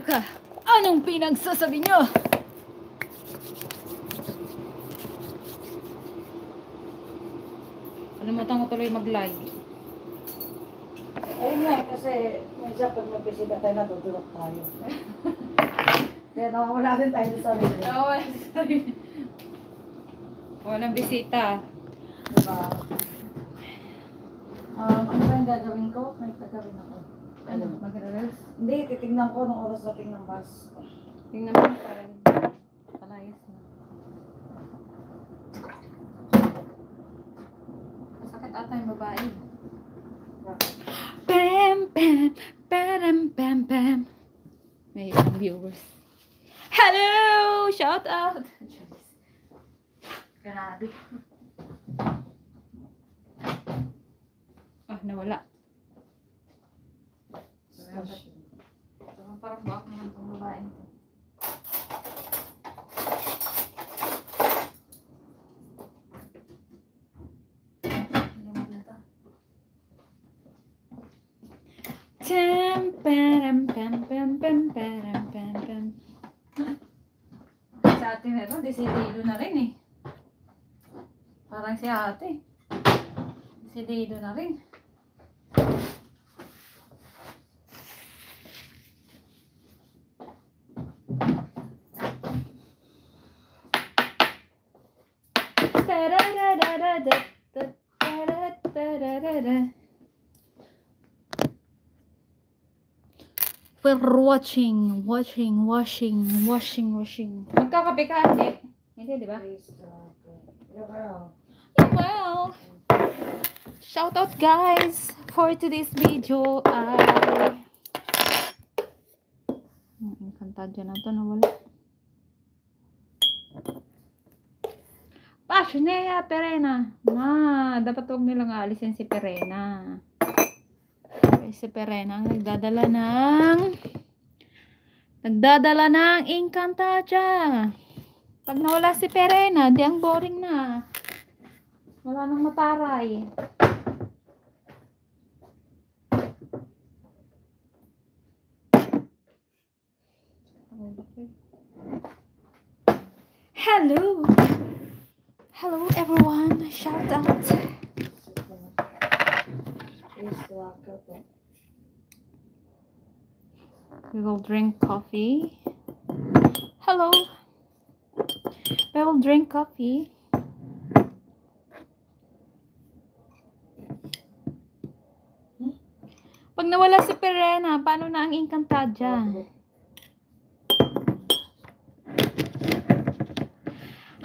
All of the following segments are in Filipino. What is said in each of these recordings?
Teka, anong pinagsasabi niyo? Kalimutan ko tuloy mag-live. Ayun nga, kasi minsan pag magbisita tayo, natutulog tayo. Kaya nawawala din tayo sa sarili. Nawawala sa sarili. Walang bisita. Diba? Ano ba yung gagawin ko? May gagawin ako. Ano? Mag-release? Hindi, titignan ko nung oras natin ng bus. Tingnan mo para palayas na. Sakit ata yung babae. Bam, bam, bam, bam, bam. May isang viewers. Hello! Shout out! Grabe. Ah, nawala. Parang bak naman itong babae nito. Pam, pam, pam, pam, pam, pam, pam, pam. Sa ate meron, desidido na rin eh. Parang si ate. Desidido na rin. We're watching. Magkakape ka, hindi? Hindi, di ba? Well, shout out guys for today's video. Kanta dyan na ito, nawala. Passionea Perena. Dapat huwag nilang aalisin si Perena. Si Perena ang nagdadala ng Encantadia. Pag nawala si Perena, di ang boring na. Wala nang mataray. Hello everyone, shout out. We will drink coffee. Hello. We will drink coffee. Pag nawala si Perena, paano na ang Encantadia?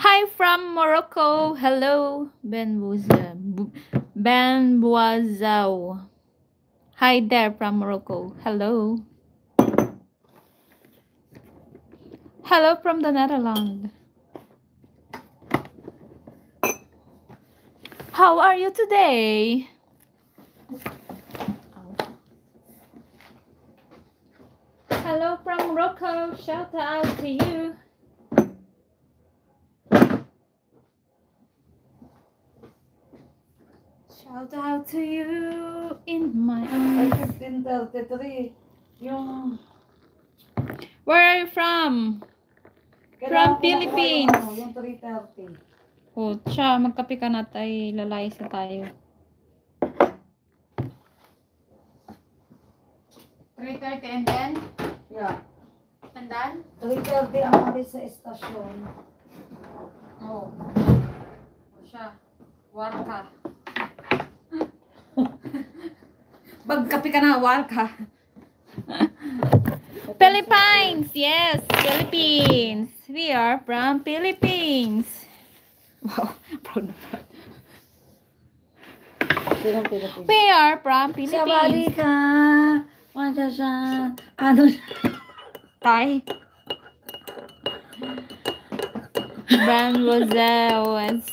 Hi from Morocco. Hello, Ben Boazao. Hi there from Morocco. Hello. Hello from the Netherlands. How are you today? Hello from Morocco. Shout out to you. Shout out to you in my Ay, arms. 15:33. Yung... Where are you from? From Philippines. Yung 3:30. O, siya, magkape ka na tayo, lalayas na tayo. 3:30 and then? Yeah. And then? 3:30 ang alis sa estasyon. Oo. O siya, war ka. Magkape ka na, war ka. Philippines! Yes, Philippines! We are from Philippines! Wow, proud na proud. We are from Philippines! Sabali ka! Wala siya. Ano siya? Tay. Brand Roselle.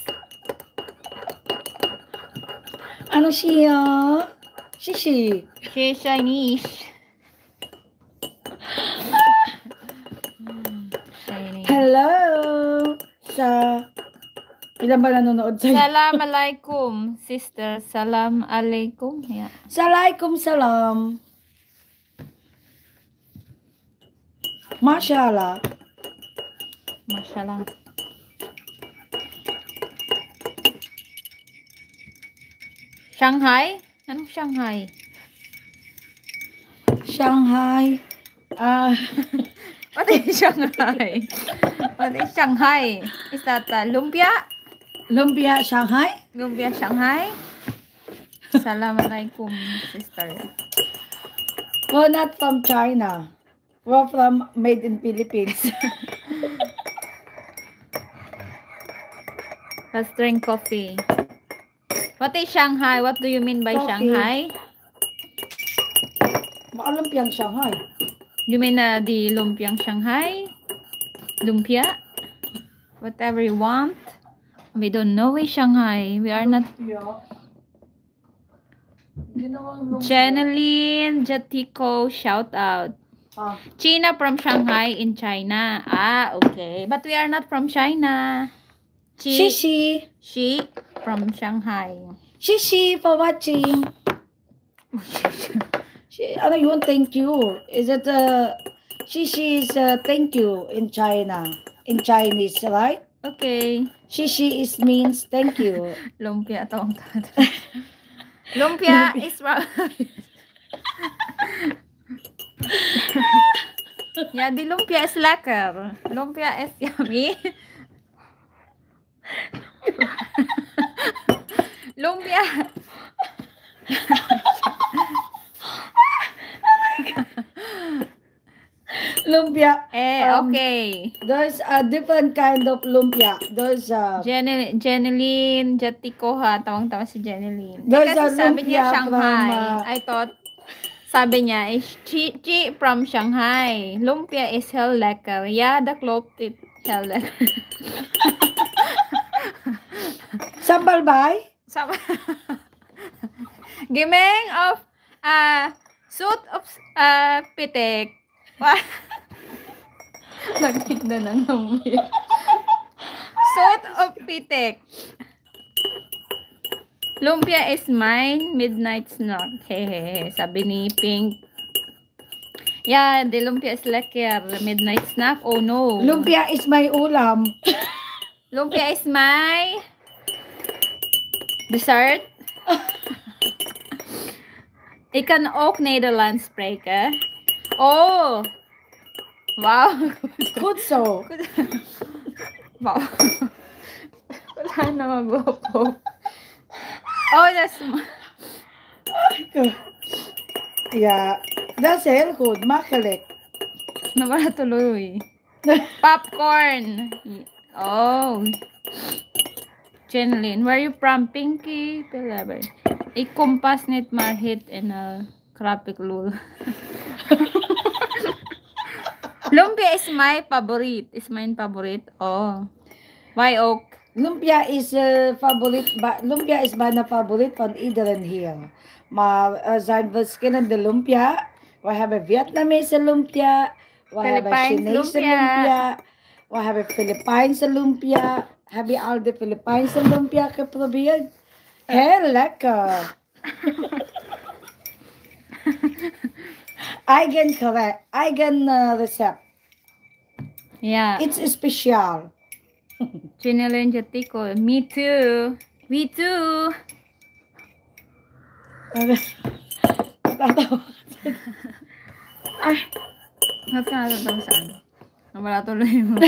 Ano siya? Shishi. She's Chinese. Chinese. Hello! Sa... Ilan ba nanonood sa'yo? Salam alaikum, sister. Salam alaikum. Yeah. Salaikum salam. Mashallah. Mashallah. Shanghai? Anong Shanghai? Shanghai. What is Shanghai? What is Shanghai? Is that lumpia? Lumpia Shanghai? Lumpia Shanghai? Assalamualaikum, sister. We're not from China. We're from made in Philippines. Let's drink coffee. What is Shanghai? What do you mean by Coffee. Shanghai? Baka lumpiang Shanghai. You mean the lumpiang Shanghai? Lumpia? Whatever you want. We don't know is Shanghai. We are not. Yeah. Ginawang lumpia. Jeneline Jatico, shout out. China from Shanghai in China. Ah, okay. But we are not from China. Shishi. She from Shanghai. Shishi for watching. Ano yun? Thank you. Is it Shishi is thank you in China. In Chinese, right? Okay. Shishi is means thank you. Lumpia tong. Lumpia is yeah, the lumpia is lekker. Lumpia is yummy. Lumpia. Lumpia. Okay. There's a different kind of lumpia. There's Jeneline Jatico ha. Tawang-tawa si Jeneline. There's a Kasi sabi niya lumpia Shanghai. from, I thought, sabi niya is Chi from Shanghai. Lumpia is hell lekker. Yeah, the cloth is hell lekker. Sambal bay? Gimeng of suit of pitik. Nagtinda na ng suit of pitik. Lumpia is mine, midnight snack. Hehehe, sabi ni Pink. Yeah, the lumpia is lekker. Midnight snack. Oh no. Lumpia is my ulam. Lumpia is my dessert. Ik kan ook Nederlands spreken. Oh! Wow! Good so. Wow! Wala na mag-opo. Oh, that's... Yeah. That's heel good. Makkelijk. Nawala tuloy. Popcorn! Oh! Jenlyn, where are you from? Pinky Pilaber. Ik kom pas net maar hit en krap ik lul. Lumpia is my favorite. Is mine favorite. Oh. Why ook? Lumpia is favorite. Lumpia is bijna favorite van iedereen hier. Maar zijn verschillende lumpia. We hebben Vietnamese lumpia. We hebben Chinese lumpia. We hebben Filipijnse lumpia. Heb je al de Filipijnse lumpia geprobeerd? Heel lekker. Eigen recept. Yeah. It's special. Chinelin Jatico. Me too. We too. Ay. Ba't ka natatawa saan? Nawala tuloy mo.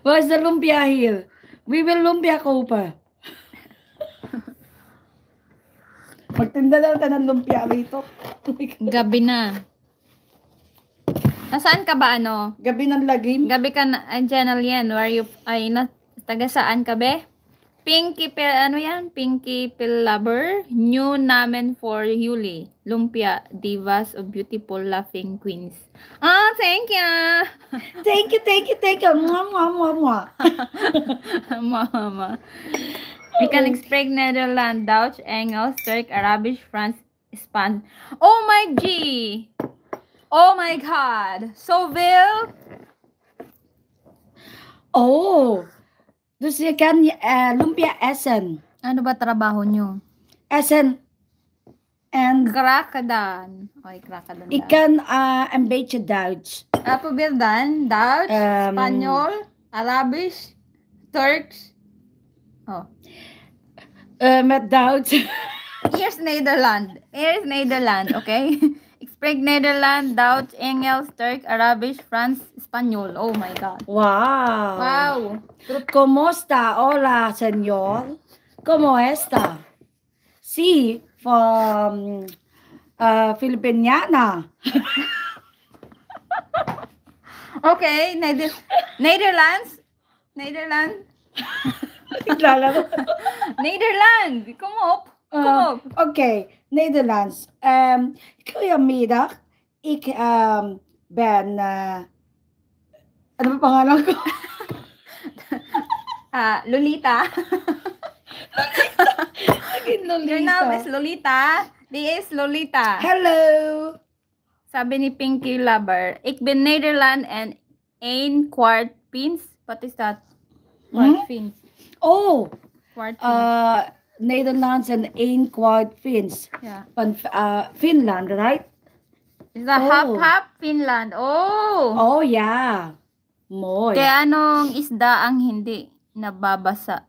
Where's the lumpia here? We will lumpia kopen. Magtinda daw tayo ng lumpia rito. Gabi na. Nasaan ka ba ano? Gabi ng lagim. Gabi ka na, Janelle yan. Where you, ay, taga saan ka be? Pinky ano yan? Pinky Pill Lover. New namin for Yuli. Lumpia, divas of beautiful laughing queens. Ah, thank you. Thank you. Mwah, mwah, mwah, mwah. Mama. We can speak Netherlands, Dutch, Engels, Turk, Arabic, French, Spanish. Oh my G! Oh my God! So Will? Oh! Dus je kan lumpia essen. Ano ba trabaho nyo? Essen. En Krakadan. Okay, krakadan. ik kan een beetje Duits. Probeer dan. Duits, Spanyol, Arabisch, Turks. Oh. Met Duits. Eerst Nederland, okay? Ik spreek Nederland, Duits, Engels, Turk, Arabisch, Frans, Spanyol. Oh my God. Wow. Wow. ¿Cómo está? Hola, señor. ¿Cómo está? Sí, from Filipiniana. Okay, Netherlands. Nederland. Kom op. Oké, Nederlands. Goedemiddag. Ik ben... ano ba pangalan ko? Lolita. Lolita. Your name is Lolita. This is Lolita. Hello. Sabi ni Pinky Lover, ik ben Nederland en 1 kwart pins. What is that? Kwart pins. Oh. Kwart pins. Nederlands en 1 kwart Fins. Yeah. Van Finland, right? Is that half Finland? Oh. Oh, yeah. Moy. Kaya anong isda ang hindi nababasa?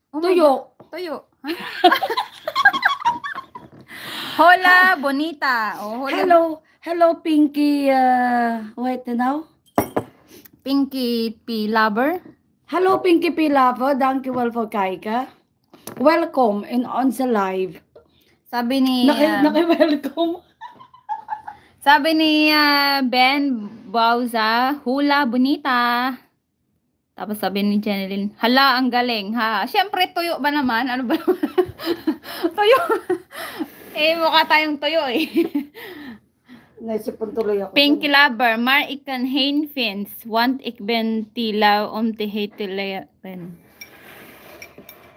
Oh, Tuyo. Tuyo. Huh? Hola, bonita. Oh, hola. Hello, Pinky. Wait now. Pinky P. Lover. Hello, Pinky P. Lover. Dankjewel voor kijken. Welcome in onze live. Sabi ni... Naki-welcome. Sabi ni Ben Bauza, hula, bonita. Tapos sabi ni Jeneline, hala, ang galing, ha? Siyempre, tuyo ba naman? Ano ba naman? Tuyo. Mukha tayong tuyo, Naisipon tuloy ako. Pinky Lover, maar ik kan heen fins, want ik ben te lauw om te hetelen.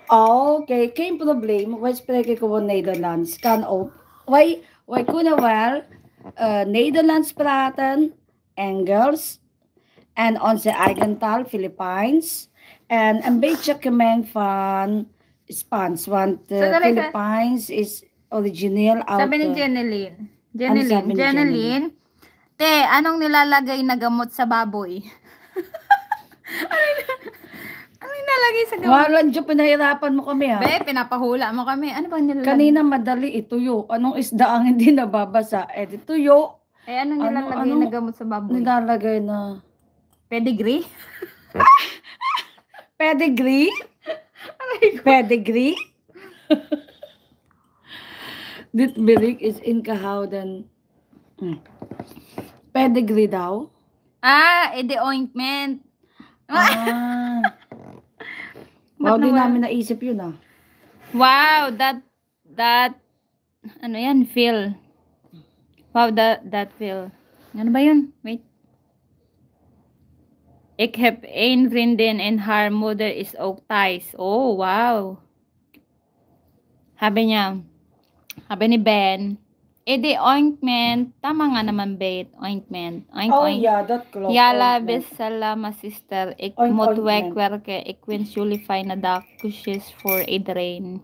Okay, geen probleem. Wij spreken gewoon Nederlands. Kan ook. Wij kunnen wel Nederlands praten, Engels, en onze eigen taal, Filipijns. En een beetje gemengd van Spaans, want Filipijns is origineel uit... Sabi ni Jeneline, te, anong nilalagay na gamot sa baboy? Ano nilalagay sa gamot? Walang dyan, pinahirapan mo kami, ha? Be, pinapahula mo kami. Ano bang nilalagay? Kanina madali, ituyo. Anong isda ang hindi nababasa? Tuyo. Anong nilalagay na gamot sa baboy? Nilalagay na... Pedigree? Pedigree? Pedigree? Dit bilik is ingehouden. Pedigree daw? The ointment. Wow, di namin naisip yun, ah. Wow, that, ano yan, feel. Wow, that feel. Ano ba yun? Wait. Ik heb een vriendin en haar moeder is ook Thais. Oh, wow. Sabi ni Ben, the ointment, tama nga naman, Bet, ointment. Yeah, that cloth. Jalla, besalama, sister. Ik moet wegwerken. Ik wens jullie fijne dag. Kusjes voor iedereen.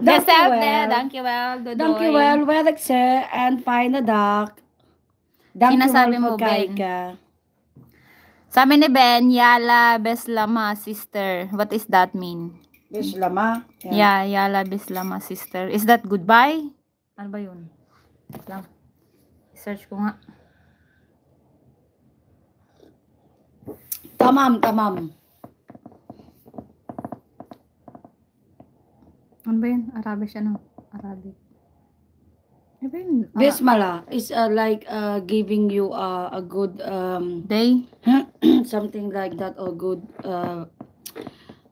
Dankjewel, Dodoy. Dankjewel, werkse, en fijne dag. Sinasabi mo, Ben. Sabi ni Ben, Yala, beslama, sister. What is that mean? Beslama? Yeah, Yala, beslama, sister. Is that goodbye? Ano ba yun? Lang. Search ko nga. Tamam. Ano ba yun? Arabic siya, no? Arabic. Ano ba yun? Bismillah is like giving you a good day? Something like that, or good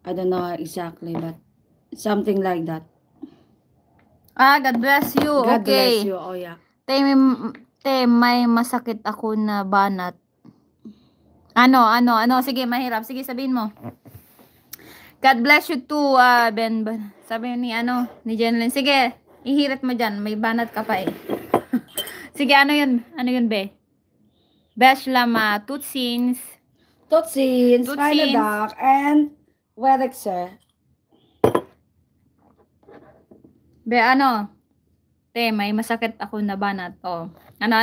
I don't know exactly, but something like that. God bless you. God okay. bless you. Oh, yeah. Te, may masakit ako na banat. Ano? Sige, mahirap. Sige, sabihin mo. God bless you too, Ben. Sabi ni Jeneline. Sige, ihirit mo dyan. May banat ka pa eh. Sige, ano yun? Ano yun, be? Beslama, tutsins. Fijne dag. En werkse. Be, ano? Te, may masakit ako na banat. Oh. Ano.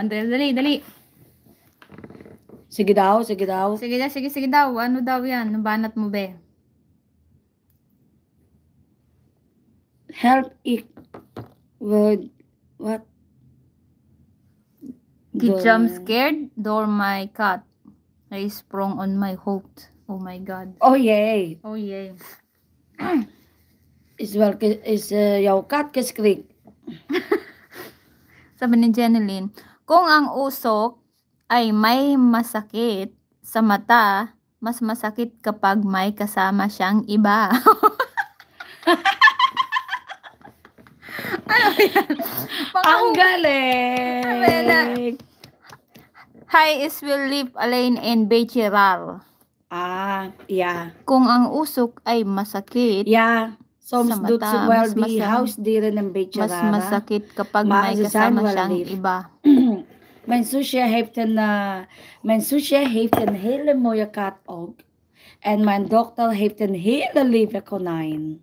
Dali. Sige daw, sige daw. Sige daw. Ano daw yan? Nabanat mo, be? Help it with what? He jump scared, door my cat. I sprung on my hook. Oh my God. Oh yay. Oh yeah. Is your cat skrik. Sabi ni Jeneline, kung ang usok ay may masakit sa mata, mas masakit kapag may kasama siyang iba. Ano yan? Ang galing. Hi is will live Alain and Bechiral. Yeah. Kung ang usok ay masakit, Yeah. Som sa doet mata, ze wel mas die huisdieren een beetje mas raar. masakit kapag Maar may ze zijn kasama wel siyang lief. iba. Mijn zusje heeft een hele mooie kat ook. En mijn dochter heeft een hele lieve konijn.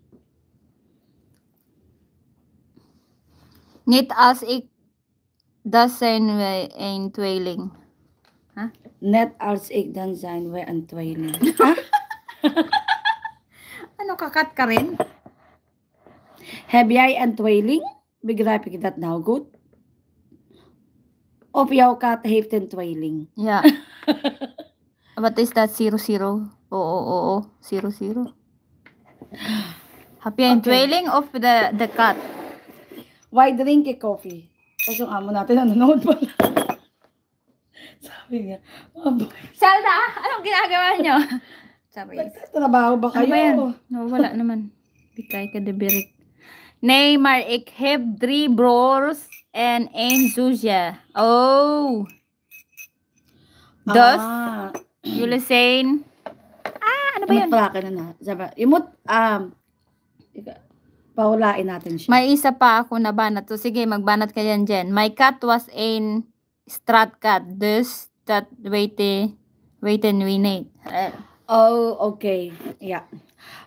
Niet als ik, dat zijn we een tweeling. Huh? Net als ik, dan zijn we een tweeling. Ano, kakat ka rin? Heb jij een tweeling? Begrijp ik dat nou goed? Of jouw kat heeft een tweeling? Yeah. What is that? 00? Oo. 00. Heb jij een tweeling of the cat? Why drink ik coffee? Kasi yung amo natin nanonood pala. Sabi niya, Salda, anong ginagawa niyo? Sabi. nagtatrabaho ba Ano kayo? ba yan? No, wala naman. Bikay ka de birik. Nee, maar ik heb 3 broers en 1 zusje. Oh. Dus, jullie zijn... ano ba yan? Magpalaki na. Sabi, imot, paulain natin siya. May isa pa ako na banat. So, sige, magbanat ka yan, Jen. My cat was in strat cat. Dus, that wait and we need. Oh, okay. Ja.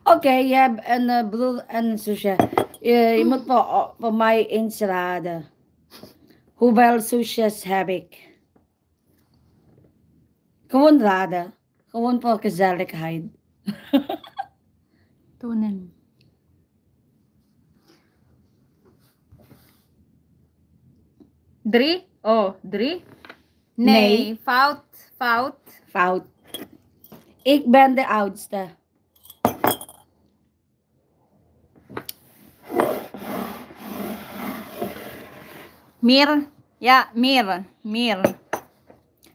Okay, je hebt een broer en een zusje. Je moet voor mij eens raden. Hoeveel zusjes heb ik? Gewoon raden. Gewoon voor gezelligheid. Tunan. Drie? Oh, 3? Nee. Fout. Fout. Ik ben de oudste. Mir. Ja, Mir.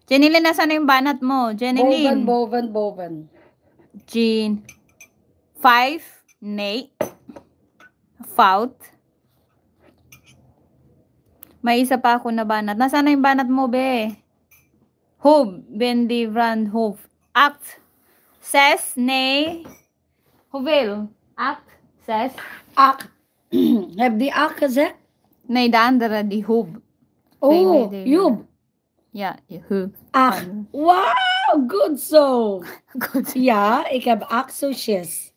Jenilyn, nasaan na yung banat mo? Jenilyn. Boven. Jean. 5. Nee. Fout. May isa pa ako na banat. Nasaan na yung banat mo, be? Hoof. Ben die brand hoof. Act. 6. Nee. Hoeveel? Act. 6. Ak. Heb die ak gezegd? Nee, de andere, die hoof. Oh, Joep. Ja, hoof. Ach, wow, good zo. Good. Ja, ik heb 8 zusjes.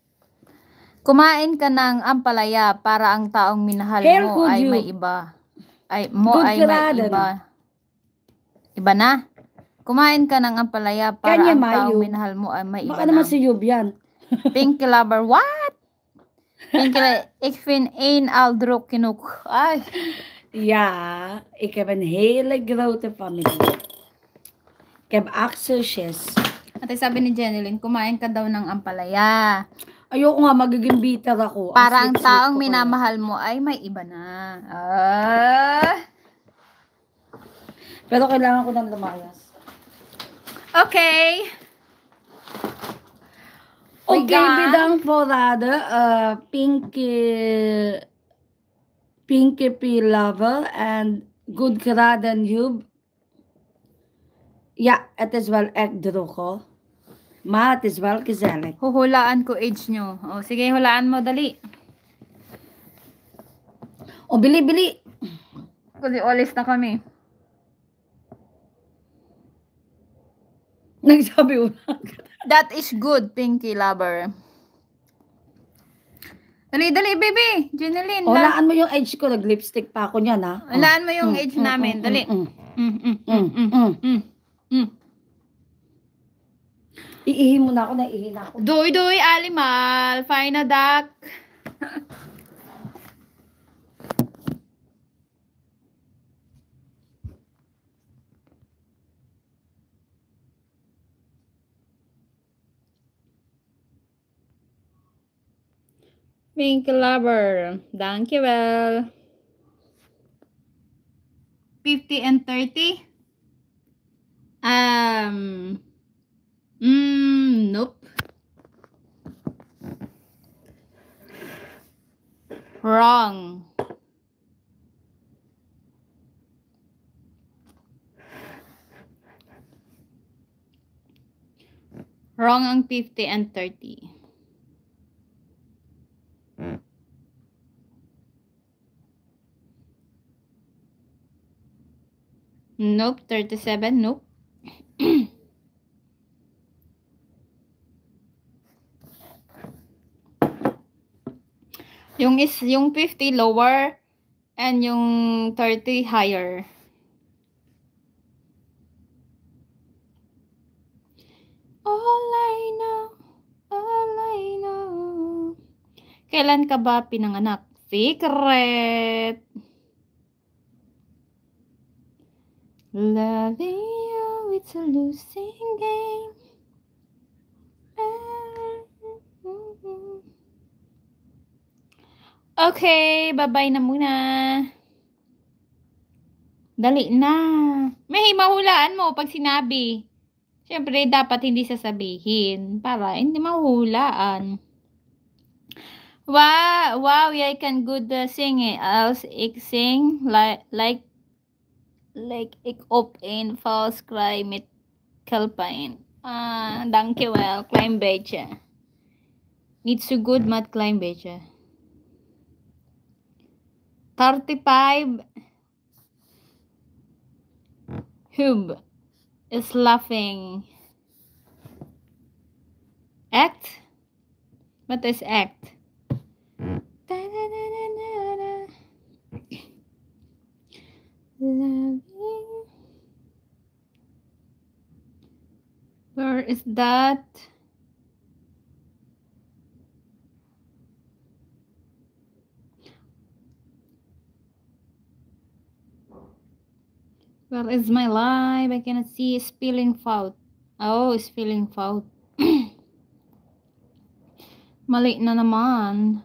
Kumain ka ng ampalaya para ang taong minahal Heel mo good, ay you. may iba. Mo Good ay may geraden. iba. Iba na. Kumain ka ng ampalaya para Kanya ang Mayu. taong minahal mo ay may iba Baka naman na. si Joep yan. Pinky lover, what? Pinky lover, ik vind één aldro kinuk. Ay. Ja, ik heb een hele grote familie. Ik heb 8 zusjes. At sabi ni Jenilyn, kumain ka daw ng ampalaya. Ayoko nga, magiging bitter ako. Para ang sweet-sweet taong ko kaya. minamahal mo ay may iba na. Pero kailangan ko ng lumayas. Okay. Oké, gaan. bedankt voor raden. Pinky P. Lover en goed geraden, Joep. Ja, het is wel echt droog, hoor. Maar het is wel gezellig. Huhulaan ko age nyo. O, sige, hulaan mo, dali. Oh, bili. Kasi olis na kami. Nagsabi ulang. That is good, Pinky lover. Dali, dali, baby. Jeneline. Hulaan mo yung age ko. Nag-lipstick pa ako niyan, ha? Hulaan mo yung age namin. Dali. Iihi mo na ako. Naiihi na ako. Doy, doy, alimal. Fine na, duck. Pink lover. Thank you, well. 50 and 30? Nope. Wrong. Wrong ang 50 and 30. Nope, 37, nope. yung 50 lower and yung 30 higher. All I know. Kailan ka ba pinanganak? Secret. Loving you, it's a losing game. Okay, bye-bye na muna. Dali na. May mahulaan mo pag sinabi. Siyempre, dapat hindi sasabihin para hindi mahulaan. Wow, I can good sing it. Ik sing like ik op een false cry met kalpain. Dankjewel, klein beetje. Niet zo good, maar klein beetje. 35. Hub is laughing. Act? What is act? Loving. Where is that? Where is my live? I cannot see. Spilling fault. Oh, spilling fault. Mali na naman.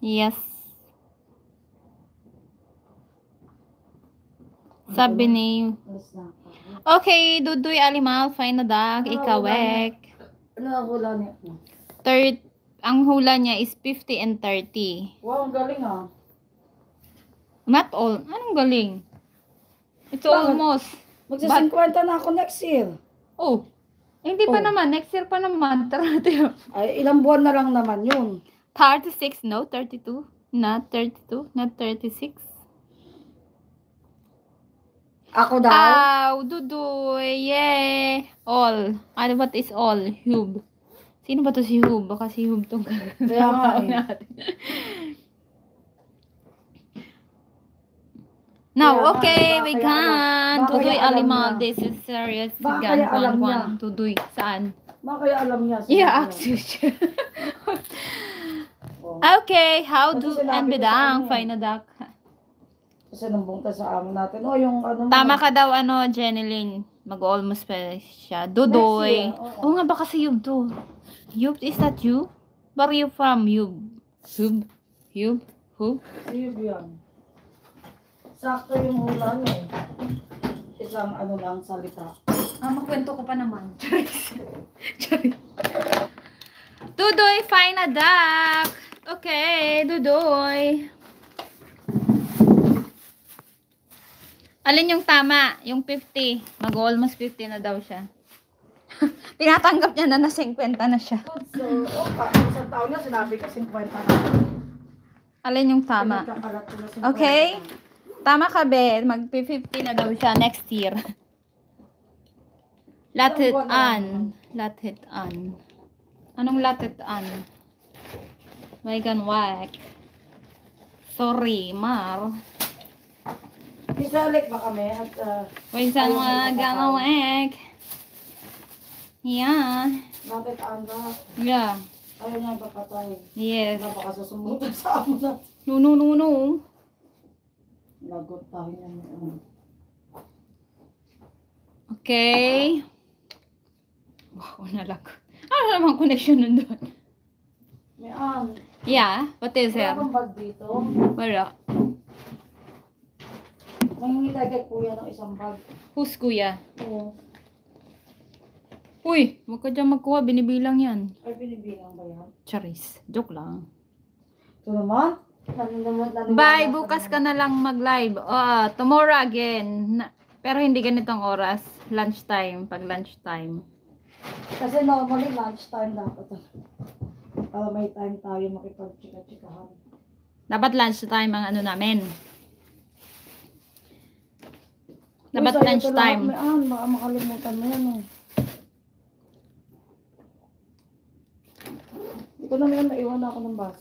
Yes. Sabi ni... Okay, Dudoy Alimal, fine na dag, ikawek. Ano ang hula niya? Ang hula niya is 50 and 30. Wow, ang galing ah. Not all. Anong galing? It's almost. Magsa-50 na ako next year. Oh. Hindi pa naman. Next year pa naman. 30. Ay, ilang buwan na lang naman yun. 36, no? 32. Not 32. Not 36. Ako daw? Dudoy. Yeah. All. Ano what is all? Hub. Sino ba to si Hub? Baka si Hub tong Kaya nga natin. Now, okay, we can. Dudoy Alimal, this is serious. Baka kaya alam niya. Dudoy, saan? Baka kaya alam niya. Yeah, actually. Okay, how do and bidang fine na dak. Kasi nung ka sa amo natin. Oh, yung ano. Tama ka daw, Jeneline. Mag-almost pa siya. Dudoy. Oo nga ba kasi Yub to? Yub, is that you? Where are you from, Yub? Yub? Yub? Who? Yub yan. Sakto yung hula niya eh. Isang ano lang salita. Makwento ko pa naman. Charis. Dudoy, fine na dak. Okay, Dudoy. Alin yung tama? Yung 50. Mag-almost 50 na daw siya. Tinatanggap niya na 50 na siya. So, isang taon niya sinabi ka 50 na. Alin yung tama? Okay? Tama ka, be. Mag-50 na daw siya next year. Latit an. Latit an. Anong latit an? Bacon whack. Sorry, Mar. Isalik ba kami? At, Bacon ayaw whack, mo gonna whack. Yeah. Bakit anda? Yeah. Ayaw niya papatay. Yes. Napakasasumutan sa amo na. No, no, no, no. Lagot tayo niya. Okay. Wow, nalagot. Ano naman connection nun doon? May Yeah, what is it? Wala kang bag dito. Wala. Nangingi tayo kay kuya ng isang bag. Who's kuya? Oo. Uy, huwag ka dyan magkuha. Binibilang yan. Ay, binibilang ba yan? Charis. Joke lang. Ito naman. Bye, bukas ka na lang mag-live. Tomorrow again. Pero hindi ganitong oras. Lunchtime. Pag lunchtime. Kasi normally lunchtime dapat. Para may time tayo makipag-chika-chikahan. Dapat lunchtime ang ano namin. Dapat Uy, lunchtime. Baka makalimutan mo yan eh. Hindi ko na yan, naiwan ako ng bus.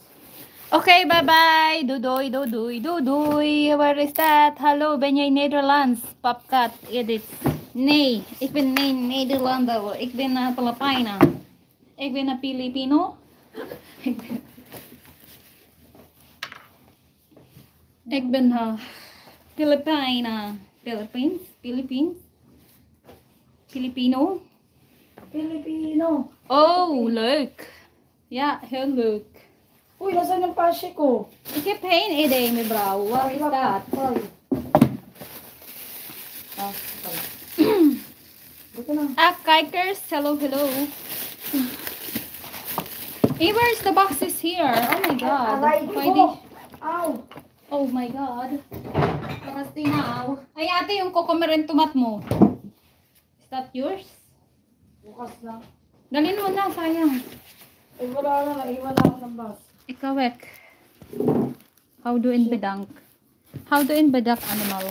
Okay, bye-bye. Dudoy, dudoy, dudoy. Where is that? Hallo, ben jij Nederlands? Popcat edits. Nee, ik ben geen Nederlander. Ik ben Filipina. Ik ben een Filipino. Ik ben Filipina. Philippines? Filipino? Filipino. Oh, leuk. Ja, heel leuk. Uy, nasaan yung pashe ko? Ik heb geen idee, mevrouw. Waar is dat? Dito na. Kijkers, hello, hello. Hey, where's the boxes here? Oh my god. Pwede. Ow! Oh my god. Lakas tinaw. Ay, ate, yung kokomerin tomat mo. Is that yours? Bukas na. Dalhin mo na, sayang. Eh, wala na. Naiwan ako ng bus. Ikawek. How do in bedank? How do in bedak animal?